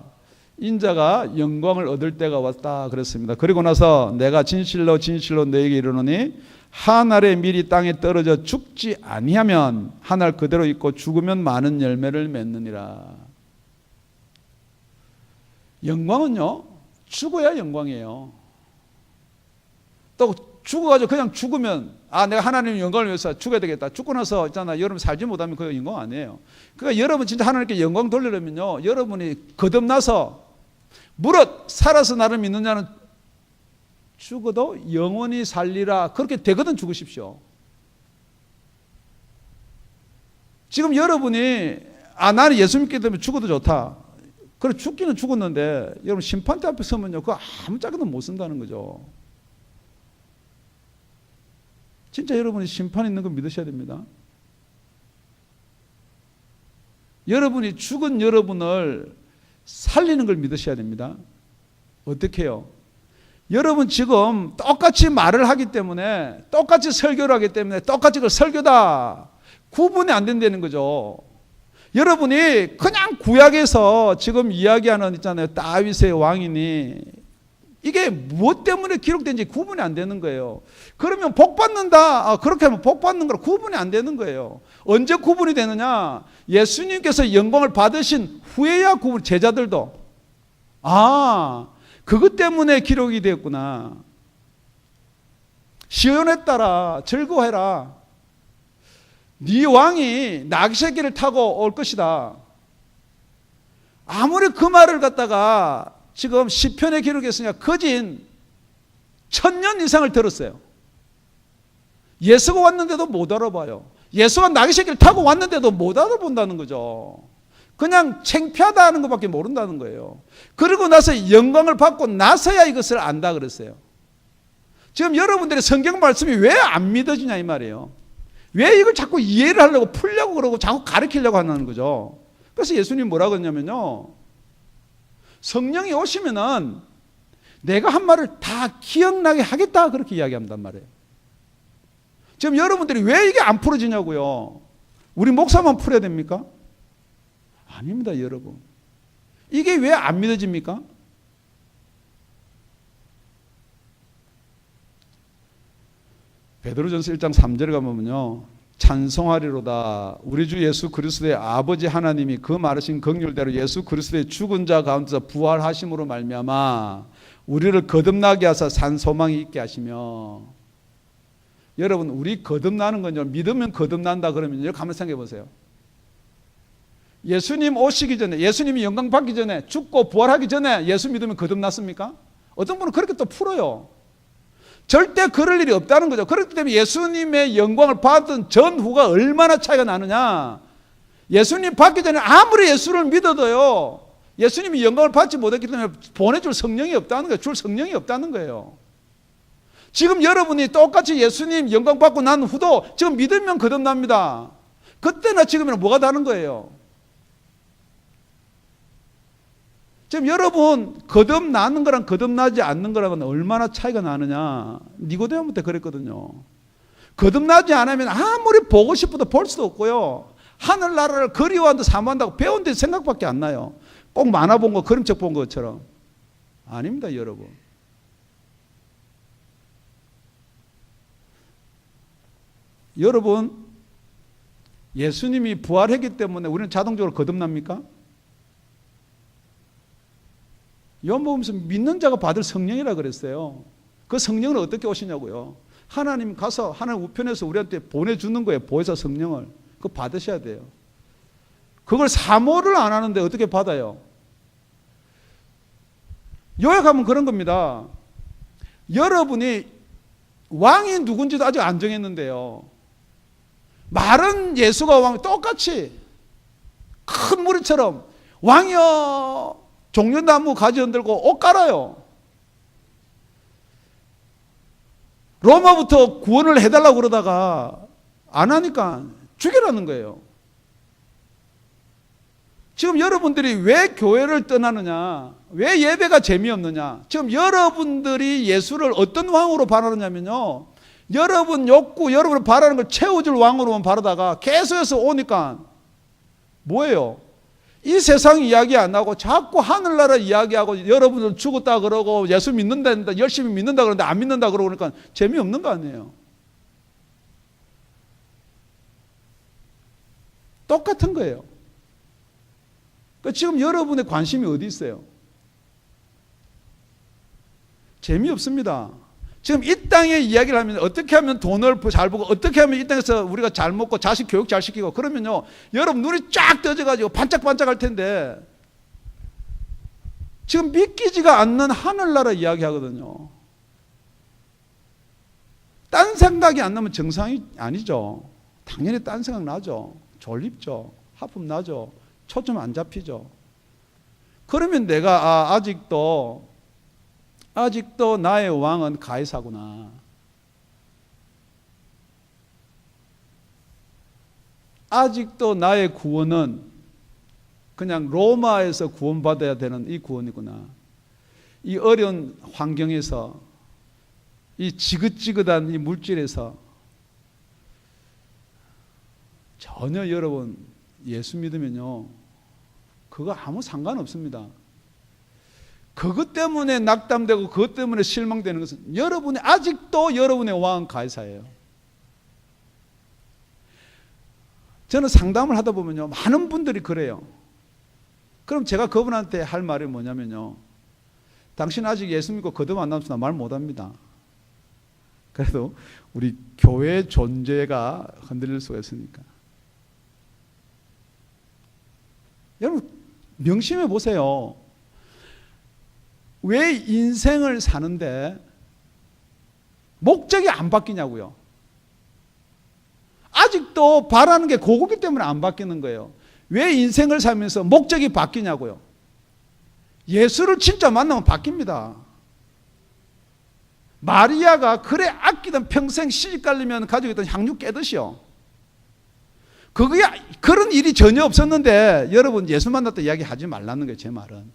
[SPEAKER 1] 인자가 영광을 얻을 때가 왔다 그랬습니다. 그리고 나서 내가 진실로 진실로 너에게 이르노니 한 알의 밀이 땅에 떨어져 죽지 아니하면 한 알 그대로 있고 죽으면 많은 열매를 맺느니라. 영광은요, 죽어야 영광이에요. 또 죽어가지고 그냥 죽으면 내가 하나님의 영광을 위해서 죽어야 되겠다. 죽고 나서 있잖아, 여러분 살지 못하면 그거 영광 아니에요. 그러니까 여러분 진짜 하나님께 영광 돌리려면요, 여러분이 거듭나서 무릇 살아서 나를 믿는 자는 죽어도 영원히 살리라. 그렇게 되거든 죽으십시오. 지금 여러분이 나는 예수 믿기 때문에 죽어도 좋다. 그래 죽기는 죽었는데 여러분 심판대 앞에 서면요, 그거 아무짝에도 못 쓴다는 거죠. 진짜 여러분이 심판 있는 거 믿으셔야 됩니다. 여러분이 죽은 여러분을 살리는 걸 믿으셔야 됩니다. 어떻게 해요? 여러분 지금 똑같이 말을 하기 때문에, 똑같이 설교를 하기 때문에 똑같이 그 설교다 구분이 안 된다는 거죠. 여러분이 그냥 구약에서 지금 이야기하는 있잖아요, 다윗의 왕이니 이게 무엇 때문에 기록된지 구분이 안 되는 거예요. 그러면 복 받는다, 그렇게 하면 복 받는 거로 구분이 안 되는 거예요. 언제 구분이 되느냐? 예수님께서 영광을 받으신 후에야 구분. 제자들도 그것 때문에 기록이 되었구나. 시온에 따라 즐거워해라. 네 왕이 낙새끼를 타고 올 것이다. 아무리 그 말을 갖다가 지금 시편에 기록했으니까 거진 1000년 이상을 들었어요. 예수가 왔는데도 못 알아봐요. 예수가 낙이 새끼를 타고 왔는데도 못 알아본다는 거죠. 그냥 창피하다 하는 것밖에 모른다는 거예요. 그리고 나서 영광을 받고 나서야 이것을 안다 그랬어요. 지금 여러분들의 성경 말씀이 왜 안 믿어지냐 이 말이에요. 왜 이걸 자꾸 이해를 하려고 풀려고 그러고 자꾸 가르치려고 하는 거죠. 그래서 예수님이 뭐라고 했냐면요, 성령이 오시면은 내가 한 말을 다 기억나게 하겠다 그렇게 이야기한단 말이에요. 지금 여러분들이 왜 이게 안 풀어지냐고요. 우리 목사만 풀어야 됩니까? 아닙니다, 여러분. 이게 왜 안 믿어집니까? 베드로전서 1장 3절에 가보면요, 찬송하리로다 우리 주 예수 그리스도의 아버지 하나님이 그 말하신 긍휼대로 예수 그리스도의 죽은 자 가운데서 부활하심으로 말미암아 우리를 거듭나게 하사 산 소망이 있게 하시며. 여러분, 우리 거듭나는 건요, 믿으면 거듭난다 그러면 여기 가만히 생각해 보세요. 예수님 오시기 전에, 예수님이 영광 받기 전에, 죽고 부활하기 전에 예수 믿으면 거듭났습니까? 어떤 분은 그렇게 또 풀어요. 절대 그럴 일이 없다는 거죠. 그렇기 때문에 예수님의 영광을 받은 전후가 얼마나 차이가 나느냐. 예수님 받기 전에 아무리 예수를 믿어도요, 예수님이 영광을 받지 못했기 때문에 보내줄 성령이 없다는 거예요. 줄 성령이 없다는 거예요. 지금 여러분이 똑같이 예수님 영광 받고 난 후도 지금 믿으면 거듭납니다. 그때나 지금이나 뭐가 다른 거예요? 지금 여러분, 거듭나는 거랑 거듭나지 않는 거랑은 얼마나 차이가 나느냐. 니고데모한테 그랬거든요. 거듭나지 않으면 아무리 보고 싶어도 볼 수도 없고요, 하늘나라를 그리워한다 사모한다고 배운 데 생각밖에 안 나요. 꼭 만화 본 거, 그림책 본 것처럼. 아닙니다, 여러분. 여러분, 예수님이 부활했기 때문에 우리는 자동적으로 거듭납니까? 요한복음에서 믿는 자가 받을 성령이라 그랬어요. 그 성령은 어떻게 오시냐고요. 하나님 가서 하나님 우편에서 우리한테 보내주는 거예요. 보혜사 성령을. 그거 받으셔야 돼요. 그걸 사모를 안 하는데 어떻게 받아요? 요약하면 그런 겁니다. 여러분이 왕이 누군지도 아직 안 정했는데요, 말은 예수가 왕, 똑같이 큰 무리처럼 왕이여 종려나무 가지 흔들고 옷 깔아요. 로마부터 구원을 해달라고 그러다가 안 하니까 죽이라는 거예요. 지금 여러분들이 왜 교회를 떠나느냐, 왜 예배가 재미없느냐, 지금 여러분들이 예수를 어떤 왕으로 바라느냐면요, 여러분 욕구, 여러분을 바라는 걸 채워줄 왕으로만 바라다가 계속해서 오니까 뭐예요? 이 세상 이야기 안 하고 자꾸 하늘나라 이야기하고 여러분들 죽었다 그러고 예수 믿는다, 열심히 믿는다 그러는데 안 믿는다 그러고 그러니까 재미없는 거 아니에요. 똑같은 거예요. 그러니까 지금 여러분의 관심이 어디 있어요? 재미없습니다. 지금 이 땅의 이야기를 하면 어떻게 하면 돈을 잘 벌고 어떻게 하면 이 땅에서 우리가 잘 먹고 자식 교육 잘 시키고 그러면요, 여러분 눈이 쫙 떠져가지고 반짝반짝할 텐데 지금 믿기지가 않는 하늘나라 이야기 하거든요. 딴 생각이 안 나면 정상이 아니죠. 당연히 딴 생각 나죠. 졸립죠. 하품 나죠. 초점 안 잡히죠. 그러면 내가 아직도 나의 왕은 가이사구나. 아직도 나의 구원은 그냥 로마에서 구원받아야 되는 이 구원이구나. 이 어려운 환경에서, 이 지긋지긋한 이 물질에서 전혀 여러분 예수 믿으면요, 그거 아무 상관없습니다. 그것 때문에 낙담되고 그것 때문에 실망되는 것은 여러분이 아직도 여러분의 왕은 가이사예요. 저는 상담을 하다 보면요, 많은 분들이 그래요. 그럼 제가 그분한테 할 말이 뭐냐면요, 당신 아직 예수 믿고 거듭 안 남았으나 말 못합니다. 그래도 우리 교회 존재가 흔들릴 수가 있으니까. 여러분 명심해 보세요. 왜 인생을 사는데 목적이 안 바뀌냐고요. 아직도 바라는 게 그거기 때문에 안 바뀌는 거예요. 왜 인생을 살면서 목적이 바뀌냐고요. 예수를 진짜 만나면 바뀝니다. 마리아가 그래 아끼던 평생 시집 갈리면 가지고 있던 향유 깨듯이요. 그게 그런 일이 전혀 없었는데 여러분 예수 만났다 이야기 하지 말라는 거예요. 제 말은.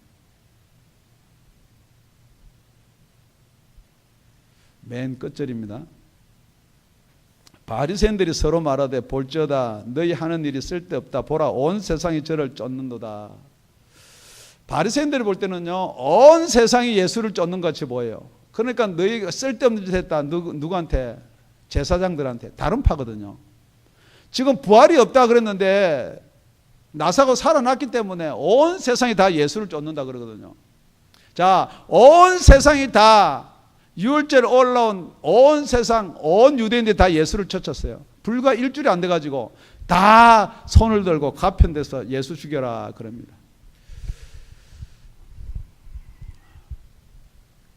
[SPEAKER 1] 맨 끝절입니다. 바리새인들이 서로 말하되 볼지어다 너희 하는 일이 쓸데없다. 보라 온 세상이 저를 쫓는도다. 바리새인들이 볼 때는요 온 세상이 예수를 쫓는 것 같이 보여요. 그러니까 너희가 쓸데없는 짓 했다. 누구한테? 제사장들한테. 다른 파거든요. 지금 부활이 없다 그랬는데 나사가 살아났기 때문에 온 세상이 다 예수를 쫓는다 그러거든요. 자, 온 세상이 다 유월절 올라온 온 세상 온 유대인들이 다 예수를 쫓았어요. 불과 일주일이 안 돼가지고 다 손을 들고 가편돼서 예수 죽여라 그럽니다.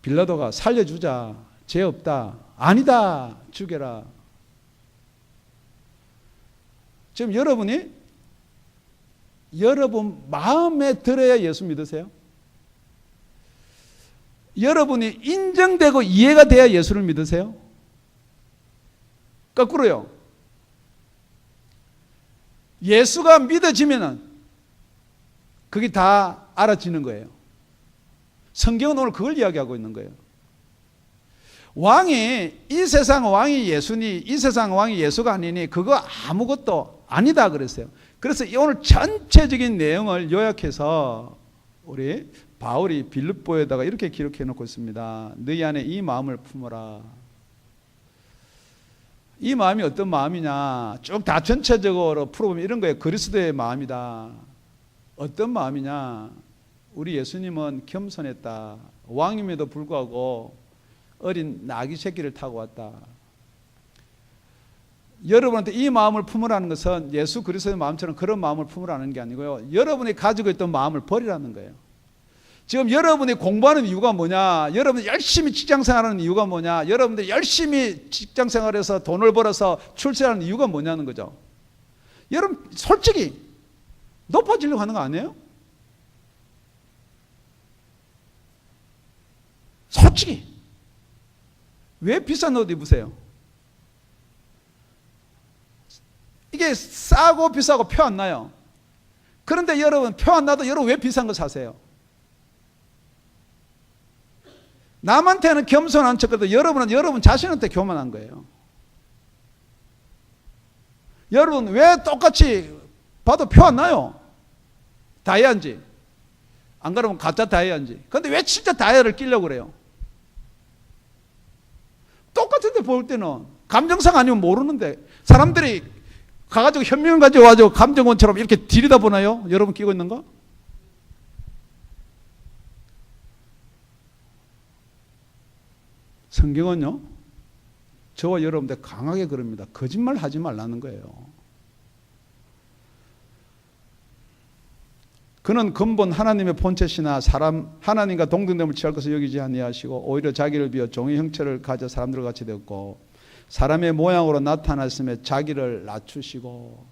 [SPEAKER 1] 빌라도가 살려주자. 죄 없다. 아니다. 죽여라. 지금 여러분이 여러분 마음에 들어야 예수 믿으세요? 여러분이 인정되고 이해가 돼야 예수를 믿으세요? 거꾸로요. 예수가 믿어지면은 그게 다 알아지는 거예요. 성경은 오늘 그걸 이야기하고 있는 거예요. 왕이 이 세상 왕이 예수니 이 세상 왕이 예수가 아니니 그거 아무것도 아니다 그랬어요. 그래서 오늘 전체적인 내용을 요약해서 우리 바울이 빌립보에다가 이렇게 기록해 놓고 있습니다. 너희 안에 이 마음을 품어라. 이 마음이 어떤 마음이냐 쭉 다 전체적으로 풀어보면 이런 거예요. 그리스도의 마음이다. 어떤 마음이냐. 우리 예수님은 겸손했다. 왕임에도 불구하고 어린 나귀 새끼를 타고 왔다. 여러분한테 이 마음을 품으라는 것은 예수 그리스도의 마음처럼 그런 마음을 품으라는 게 아니고요. 여러분이 가지고 있던 마음을 버리라는 거예요. 지금 여러분이 공부하는 이유가 뭐냐? 여러분이 열심히 직장생활하는 이유가 뭐냐? 여러분들이 열심히 직장생활해서 돈을 벌어서 출세하는 이유가 뭐냐는 거죠. 여러분 솔직히 높아지려고 하는 거 아니에요? 솔직히 왜 비싼 옷 입으세요? 이게 싸고 비싸고 표 안 나요. 그런데 여러분 표 안 나도 여러분 왜 비싼 거 사세요? 남한테는 겸손한 척해도 여러분은 여러분 자신한테 교만한 거예요. 여러분 왜 똑같이 봐도 표 안 나요? 다이아인지 안 그러면 가짜 다이아인지. 그런데 왜 진짜 다이아를 끼려고 그래요? 똑같은데 볼 때는 감정상 아니면 모르는데 사람들이 가가지고 현명을 가져와가지고 감정원처럼 이렇게 들여다보나요? 여러분 끼고 있는 거? 성경은요 저와 여러분들 강하게 그럽니다. 거짓말 하지 말라는 거예요. 그는 근본 하나님의 본체시나 사람 하나님과 동등됨을 취할 것을 여기지 아니하시고 오히려 자기를 비워 종의 형체를 가져 사람들과 같이 되었고 사람의 모양으로 나타났음에 자기를 낮추시고.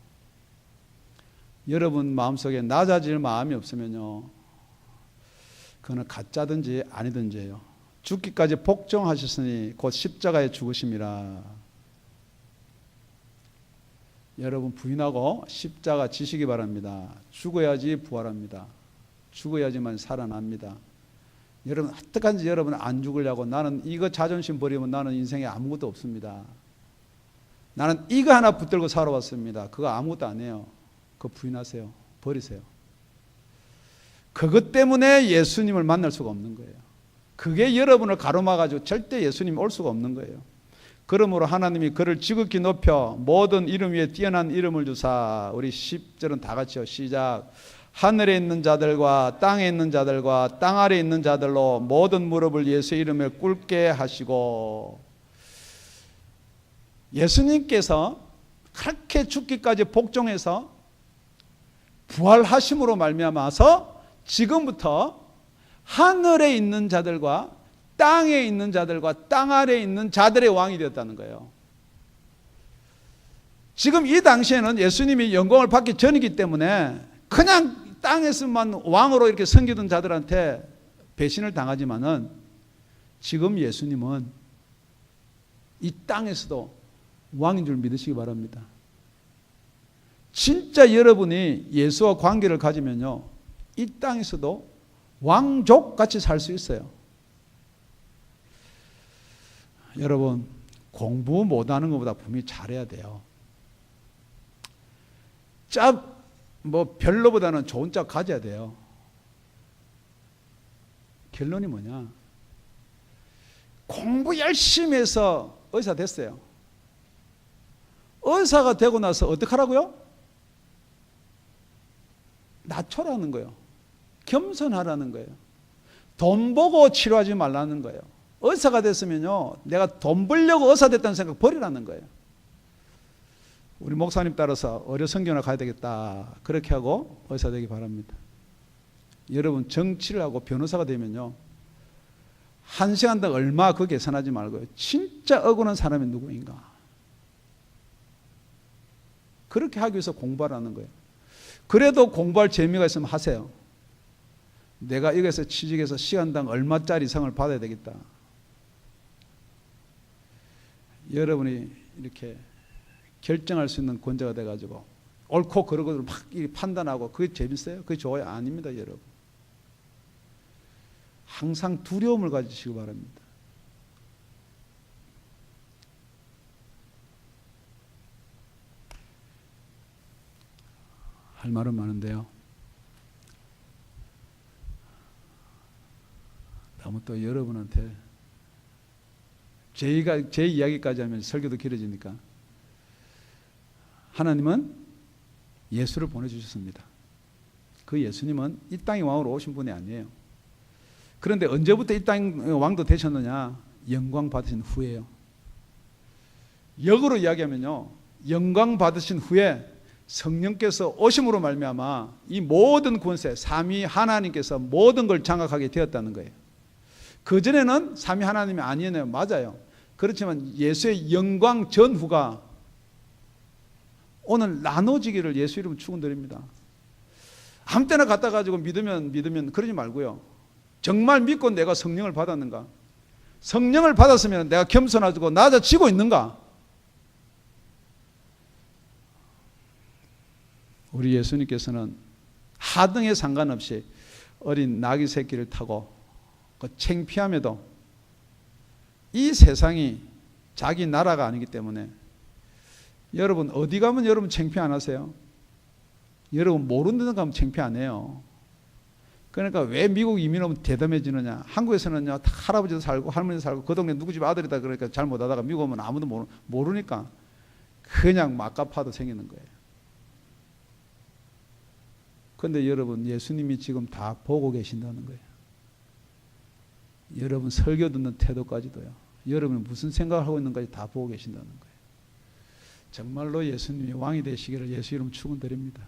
[SPEAKER 1] 여러분 마음속에 낮아질 마음이 없으면요 그는 가짜든지 아니든지예요. 죽기까지 복종하셨으니 곧 십자가에 죽으심이라. 여러분 부인하고 십자가 지시기 바랍니다. 죽어야지 부활합니다. 죽어야지만 살아납니다. 여러분 어떡한지 여러분 안 죽으려고 나는 이거 자존심 버리면 나는 인생에 아무것도 없습니다. 나는 이거 하나 붙들고 살아왔습니다. 그거 아무것도 아니에요. 그거 부인하세요. 버리세요. 그것 때문에 예수님을 만날 수가 없는 거예요. 그게 여러분을 가로막아가지고 절대 예수님 올 수가 없는 거예요. 그러므로 하나님이 그를 지극히 높여 모든 이름 위에 뛰어난 이름을 주사. 우리 10절은 다 같이요. 시작. 하늘에 있는 자들과 땅에 있는 자들과 땅 아래에 있는 자들로 모든 무릎을 예수의 이름에 꿇게 하시고. 예수님께서 그렇게 죽기까지 복종해서 부활하심으로 말미암아서 지금부터 하늘에 있는 자들과 땅에 있는 자들과 땅 아래에 있는 자들의 왕이 되었다는 거예요. 지금 이 당시에는 예수님이 영광을 받기 전이기 때문에 그냥 땅에서만 왕으로 이렇게 섬기던 자들한테 배신을 당하지만은 지금 예수님은 이 땅에서도 왕인 줄 믿으시기 바랍니다. 진짜 여러분이 예수와 관계를 가지면요, 이 땅에서도 왕족같이 살 수 있어요. 여러분, 공부 못하는 것보다 분명히 잘해야 돼요. 별로보다는 좋은 짝 가져야 돼요. 결론이 뭐냐? 공부 열심히 해서 의사 됐어요. 의사가 되고 나서 어떻게 하라고요? 낮춰라는 거예요. 겸손하라는 거예요. 돈 보고 치료하지 말라는 거예요. 의사가 됐으면요, 내가 돈 벌려고 의사 됐다는 생각 버리라는 거예요. 우리 목사님 따라서 의료 선교나 가야 되겠다, 그렇게 하고 의사 되기 바랍니다. 여러분, 정치를 하고 변호사가 되면요, 1시간당 얼마 그 계산하지 말고요, 진짜 억울한 사람이 누구인가, 그렇게 하기 위해서 공부하라는 거예요. 그래도 공부할 재미가 있으면 하세요. 내가 여기서 취직해서 시간당 얼마짜리 상을 받아야 되겠다. 여러분이 이렇게 결정할 수 있는 권자가 돼가지고 옳고 그르고를 막 판단하고, 그게 재밌어요? 그게 좋아요? 아닙니다, 여러분. 항상 두려움을 가지시기 바랍니다. 할 말은 많은데요, 너무 또 여러분한테 제 이야기까지 하면 설교도 길어지니까, 하나님은 예수를 보내주셨습니다. 그 예수님은 이 땅의 왕으로 오신 분이 아니에요. 그런데 언제부터 이 땅의 왕도 되셨느냐? 영광 받으신 후에요. 역으로 이야기하면요, 영광 받으신 후에 성령께서 오심으로 말미암아 이 모든 권세, 삼위 하나님께서 모든 걸 장악하게 되었다는 거예요. 그전에는 삼위 하나님이 아니었네요. 맞아요. 그렇지만 예수의 영광 전후가 오늘 나눠지기를 예수 이름 축원드립니다. 아무 때나 갖다 가지고 믿으면 그러지 말고요, 정말 믿고 내가 성령을 받았는가? 성령을 받았으면 내가 겸손하고 낮아지고 있는가? 우리 예수님께서는 하등에 상관없이 어린 나귀 새끼를 타고 그 창피함에도, 이 세상이 자기 나라가 아니기 때문에, 여러분 어디 가면 여러분 창피 안 하세요? 여러분 모르는 데 가면 창피 안 해요. 그러니까 왜 미국 이민 오면 대담해지느냐? 한국에서는요, 다 할아버지도 살고 할머니도 살고 그 동네 누구 집 아들이다 그러니까 잘못하다가 미국 오면 아무도 모르니까 그냥 막가파도 생기는 거예요. 그런데 여러분, 예수님이 지금 다 보고 계신다는 거예요. 여러분 설교 듣는 태도까지도요, 여러분이 무슨 생각을 하고 있는가까지 다 보고 계신다는 거예요. 정말로 예수님이 왕이 되시기를 예수 이름 축원드립니다.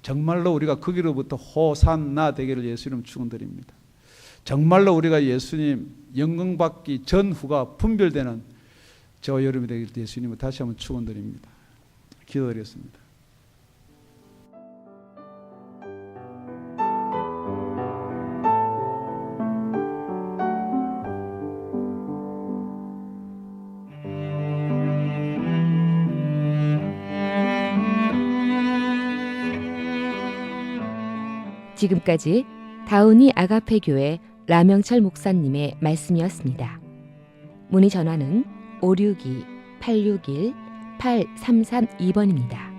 [SPEAKER 1] 정말로 우리가 거기로부터 호산나 되기를 예수 이름 축원드립니다. 정말로 우리가 예수님 영광 받기 전후가 분별되는 저와 여러분이 되길 예수님을 다시 한번 축원드립니다. 기도드리겠습니다.
[SPEAKER 2] 지금까지 다운이 아가페 교회 라명철 목사님의 말씀이었습니다. 문의 전화는 562-861-8332번입니다.